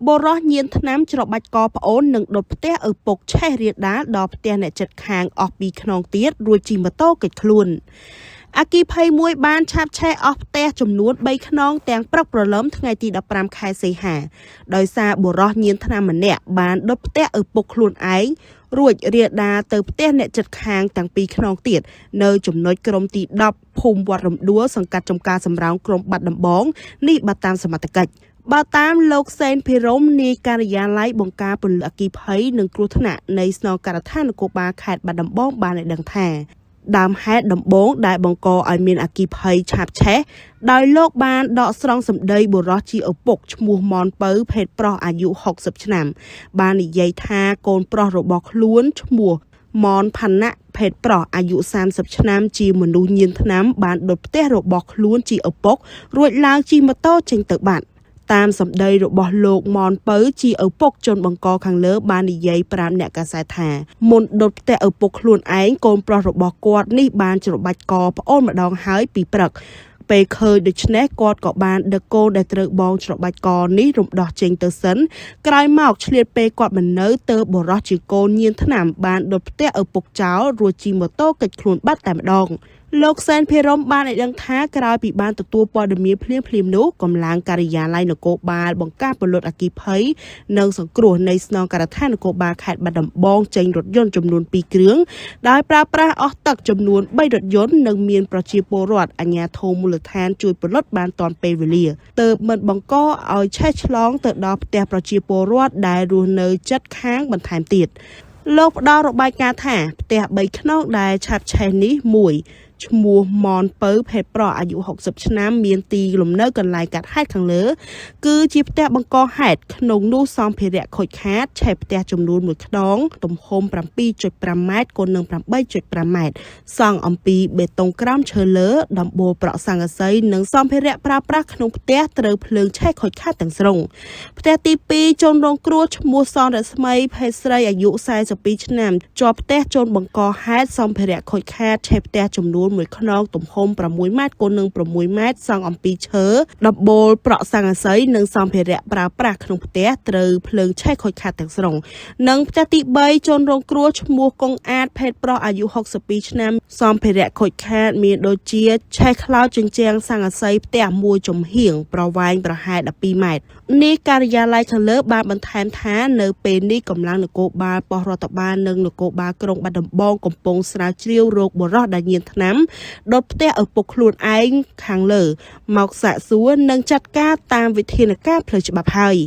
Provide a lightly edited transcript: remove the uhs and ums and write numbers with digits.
បរោះញៀនថ្នាំច្របាច់កប្អូននិងដុតផ្ទះឪពុកឆេះរាលដាលដល់ផ្ទះអ្នកជិតខាងអស់ពីខ្នងទៀតរួចជិះម៉ូតូគេចខ្លួនអគិភ័យមួយបានឆាបឆេះអស់ផ្ទះចំនួន3ខ្នងទាំងព្រឹកព្រលឹមថ្ងៃទី15ខែសីហាដោយសារបរោះញៀនថ្នាំម្នាក់បានដុតផ្ទះឪពុកខ្លួនឯងរួចរាលដាលទៅផ្ទះអ្នកជិតខាងទាំងពីរខ្នងទៀតនៅចំណុចក្រុមទី10ភូមិវត្តរំដួលសង្កាត់ចំការសំរោងក្រុងបាត់ដំបងនេះបើតាមសមត្ថកិច្ចបើតាមលោកសេនភិរមនាយការិយាល័យបង្ការពលអគិភ័យនិងគ្រោះថ្នាក់នៃស្នងការដ្ឋាននគរបាលខេត្តបាត់ដំបងបានឲ្យដឹងថាដើមហេតុដំបូងដែលបង្កឲ្យមានអគិភ័យឆាបឆេះដោយលោកបានដកស្រង់សម្ដីបុរសជាឪពុកឈ្មោះមនពៅភេទប្រុសអាយុ60ឆ្នាំបាននិយាយថាកូនប្រុសរបស់ខ្លួនឈ្មោះមនផាណៈភេទប្រុសអាយុ30ឆ្នាំជាមនុស្សញៀនថ្នាំបានដុតផ្ទះរបស់ខ្លួនជាឪពុករួចឡើងជិះម៉ូតូចេញទៅបាត់តាមសម្ដីរបស់លោកមនពៅជាឪពុកជនបង្កខាងលើបាននិយាយប្រាប់អ្នកកាសែតថាមុនដុតផ្ទះឪពុកខ្លួនឯងកូនប្រុសរបស់គាត់នេះបានច្របាច់កប្អូនម្ដងហើយពីព្រឹកពេលឃើញដូច្នេះគាត់ក៏បានដឹកកូនដែលត្រូវបងច្របាច់កនេះរំដោះចេញទៅសិនក្រោយមកឆ្លៀតពេលគាត់មិននៅទៅបរោះជាកូនញៀនថ្នាំបានដុតផ្ទះឪពុកចោលរួចជិះម៉ូតូគេចខ្លួនបាត់តែម្ដងលោកសែនភិរមបានឲ្យដឹងថាក្រោយពីបានទទួលព័ត៌មានភ្លាមនោះកម្លាំងការិយាល័យនគរបាលបង្ការពលរដ្ឋអគិភ័យនិងសង្គ្រោះនៃស្នងការដ្ឋាននគរបាលខេត្តបាត់ដំបងចេញរថយន្តចំនួន2គ្រឿងដោយប្រើប្រាស់អស់ទឹកចំនួន3រថយន្តនិងមានប្រជាពលរដ្ឋអាជ្ញាធរមូលដ្ឋានជួយពលរដ្ឋបានទាន់ពេលវេលាទើបមិនបង្កឲ្យឆេះឆ្លងទៅដល់ផ្ទះប្រជាពលរដ្ឋដែលរស់នៅជិតខាងបន្ថែមទៀតលោកផ្ដល់របាយការណ៍ថាផ្ទះ3ខ្នងដែលឆាបឆេះនេះមួយឈ្មោះមនពៅភេទប្រុសអាយុ60ឆ្នាំមានទីលំនៅកន្លែងកាត់ហេតុខាងលើគឺជាផ្ទះបង្កហេតុក្នុងនោះសម្ភារៈខូចខាតឆេះផ្ទះចំនួន1ខ្នងទំហំ 7.5 ម៉ែត្រគុណនឹង 8.5 ម៉ែត្រសង់អំពីបេតុងក្រោមឈើលើដំបូលប្រក់ស័ង្កសីនិងសម្ភារៈប្រើប្រាស់ក្នុងផ្ទះត្រូវភ្លើងឆេះខូចខាតទាំងស្រុងផ្ទះទី2ជនរងគ្រោះឈ្មោះសនរស្មីភេទស្រីអាយុ42ឆ្នាំជាប់ផ្ទះជនបង្កហេតុសម្ភារៈខូចខាតឆេះផ្ទះចំនួន1ខ្នងទំហំ6ម៉ែត្រគុណនឹង6ម៉ែត្រសង់អំពីឈើដំបូលប្រក់ស័ង្កសីនិងសម្ភារៈប្រើប្រាស់ក្នុងផ្ទះត្រូវភ្លើងឆេះខូចខាតទាំងស្រុងនិងផ្ទះទី3ជនរងគ្រោះឈ្មោះកុងអាតភេទប្រុសអាយុ62ឆ្នាំសម្ភារៈខូចខាតមានដូចជាឆេះខ្លោចជញ្ជាំងស័ង្កសីផ្ទះមួយចំហៀងប្រវែងប្រហែល12ម៉ែត្រនេះការិយាល័យខាងលើបានបន្ថែមថានៅពេលនេះកម្លាំងនគរបាលប៉ុស្តិ៍រដ្ឋបាលនិងនគរបាលក្រុងបាត់ដំបងកំពុងស្រាវជ្រាវរោគបរោះដែលញៀនថ្នាំដុតផ្ទះឪពុកខ្លួនឯងខាងលើមកសាកសួរនិងចាត់ការតាមវិធានការផ្លូវច្បាប់ហើយ